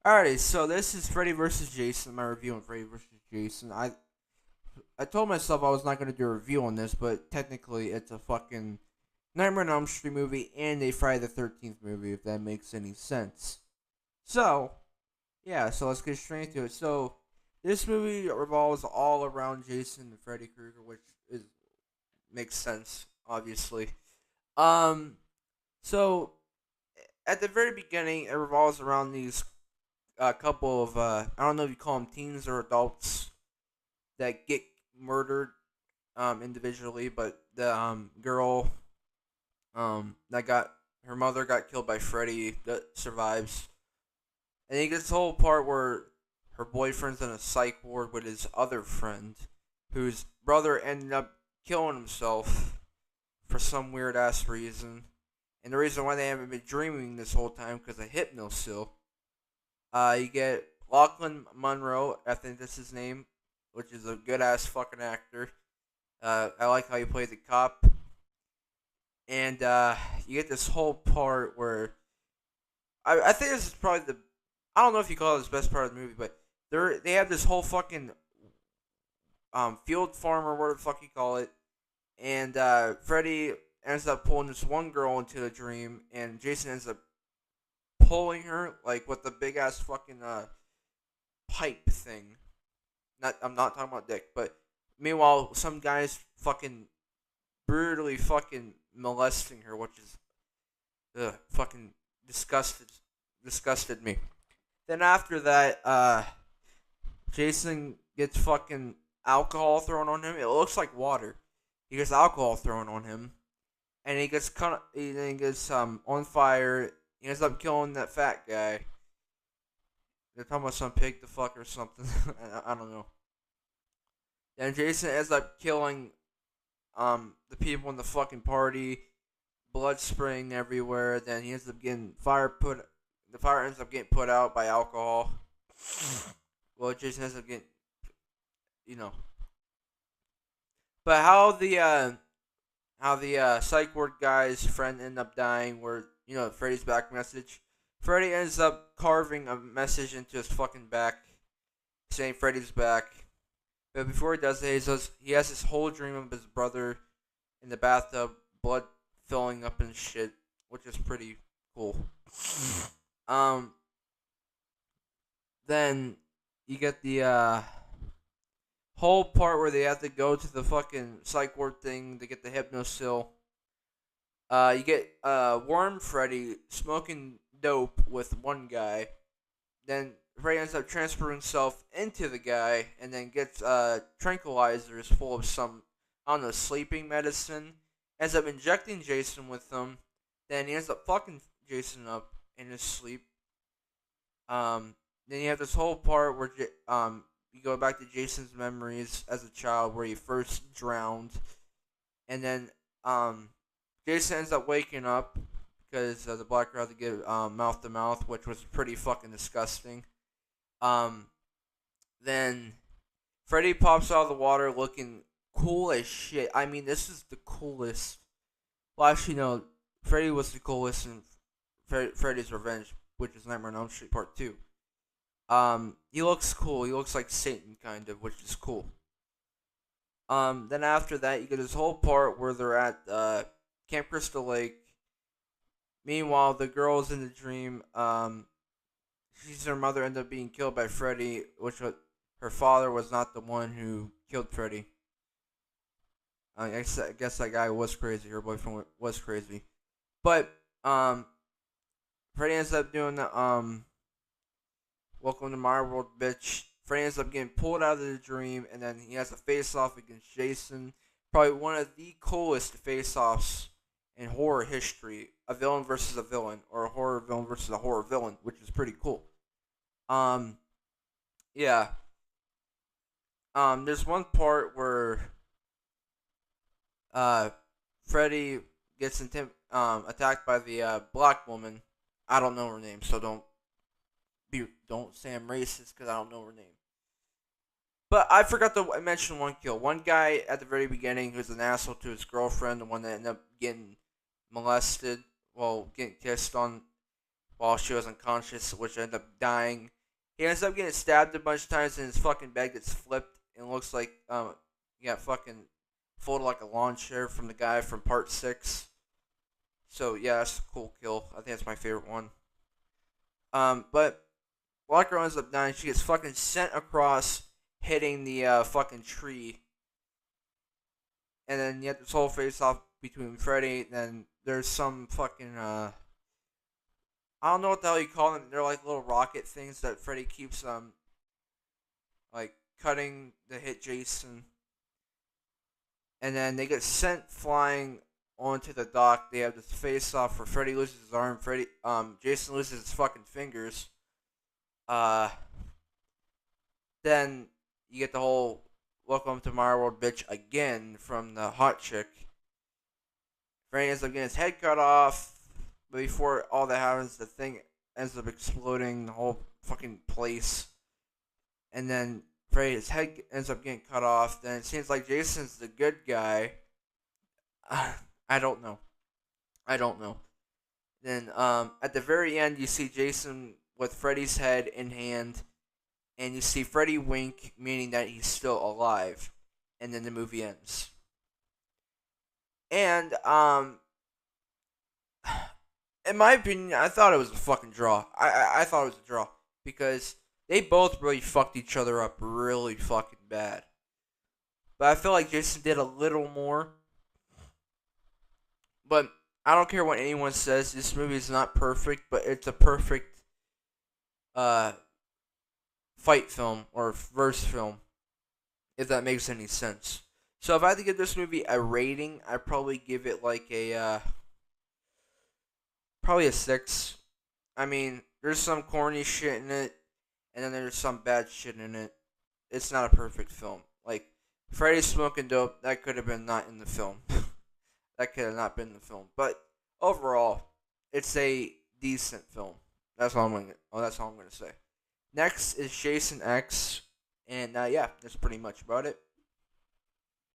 Alrighty, so this is Freddy versus Jason. My review on Freddy versus Jason. I told myself I was not gonna do a review on this, but technically it's a fucking Nightmare on Elm Street movie and a Friday the 13th movie, if that makes any sense. So yeah, so let's get straight into it. So this movie revolves all around Jason and Freddy Krueger, which is makes sense, obviously. Um, so at the very beginning, it revolves around these a couple of I don't know if you call them teens or adults that get murdered individually, but the girl that got her mother got killed by Freddy that survives, and he gets the whole part where her boyfriend's in a psych ward with his other friend, whose brother ended up killing himself for some weird ass reason, and the reason why they haven't been dreaming this whole time because of hypnosil. You get Lachlan Monroe, I think that's his name, which is a good ass fucking actor. I like how he played the cop, and you get this whole part where I think this is probably the I don't know if you call it the best part of the movie, but they have this whole fucking field farm or whatever the fuck you call it, and Freddy ends up pulling this one girl into the dream, and Jason ends up pulling her like with the big ass fucking pipe thing. I'm not talking about dick, but meanwhile, some guys fucking brutally fucking molesting her, which is fucking disgusted me. Then after that, Jason gets fucking alcohol thrown on him. It looks like water. He gets alcohol thrown on him, and he gets on fire. He ends up killing that fat guy. They're talking about some pig to fuck or something. I don't know. Then Jason ends up killing the people in the fucking party, blood spraying everywhere. Then he ends up getting the fire ends up getting put out by alcohol. Well, Jason ends up getting, you know. But how the psych ward guy's friend ended up dying, where Freddy's back message. Freddy ends up carving a message into his fucking back, saying Freddy's back. But before he does it, he has this whole dream of his brother in the bathtub, blood filling up and shit, which is pretty cool. Um, then you get the whole part where they have to go to the fucking psych ward thing to get the hypnosil. You get Worm Freddy smoking dope with one guy. Then Freddy ends up transferring himself into the guy, and then gets tranquilizers full of some, I don't know, sleeping medicine. Ends up injecting Jason with them. Then he ends up fucking Jason up in his sleep. Then you have this whole part where you go back to Jason's memories as a child, where he first drowned, and then Jason ends up waking up because the black girl had to get mouth to mouth, which was pretty fucking disgusting. Um, then Freddy pops out of the water looking cool as shit. I mean, this is the coolest. Well, actually, no. Freddy was the coolest in Freddy's Revenge, which is Nightmare on Elm Street Part 2. He looks cool. He looks like Satan, kind of, which is cool. Then after that, you get this whole part where they're at Camp Crystal Lake. Meanwhile, the girl's in the dream. Her mother ended up being killed by Freddy, which her father was not the one who killed Freddy. I guess that guy was crazy. Her boyfriend was crazy, but Freddy ends up doing the "Welcome to my world, bitch." Freddy ends up getting pulled out of the dream, and then he has a face-off against Jason. Probably one of the coolest face-offs in horror history. A villain versus a villain, or a horror villain versus a horror villain, which is pretty cool. Yeah. There's one part where Freddy gets attacked by the black woman. I don't know her name, so don't say I'm racist because I don't know her name. But I forgot to mention one kill. One guy at the very beginning who's an asshole to his girlfriend, the one that ended up getting molested, getting kissed on while she was unconscious, which ended up dying. He ends up getting stabbed a bunch of times, and his fucking bed gets flipped, and looks like he got fucking folded like a lawn chair from the guy from Part 6. So yeah, that's a cool kill. I think that's my favorite one. But Black Girl ends up dying. She gets fucking sent across, hitting the fucking tree, and then you have this whole face off between Freddy. Then there's some fucking I don't know what the hell you call them. They're like little rocket things that Freddy keeps like cutting to hit Jason, and then they get sent flying onto the dock. They have this face off where Freddy loses his arm. Jason loses his fucking fingers. Uh, then you get the whole "Welcome to my world, bitch" again from the hot chick. Freddy ends up getting his head cut off. But before all that happens, the thing ends up exploding the whole fucking place. And then Freddy's head ends up getting cut off. Then it seems like Jason's the good guy. I don't know. I don't know. Then at the very end, you see Jason with Freddy's head in hand. And you see Freddy wink, meaning that he's still alive. And then the movie ends. And in my opinion, I thought it was a fucking draw. I thought it was a draw because they both really fucked each other up really fucking bad. But I feel like Jason did a little more. But I don't care what anyone says. This movie is not perfect, but it's a perfect fight film or verse film, if that makes any sense. So if I had to give this movie a rating, I'd probably give it like a probably a 6. I mean, there's some corny shit in it, and then there's some bad shit in it. It's not a perfect film. Like, Freddy smoking dope, that could have been not in the film. That could have not been in the film. But overall, it's a decent film. That's all I'm gonna say. Next is Jason X, and yeah, that's pretty much about it.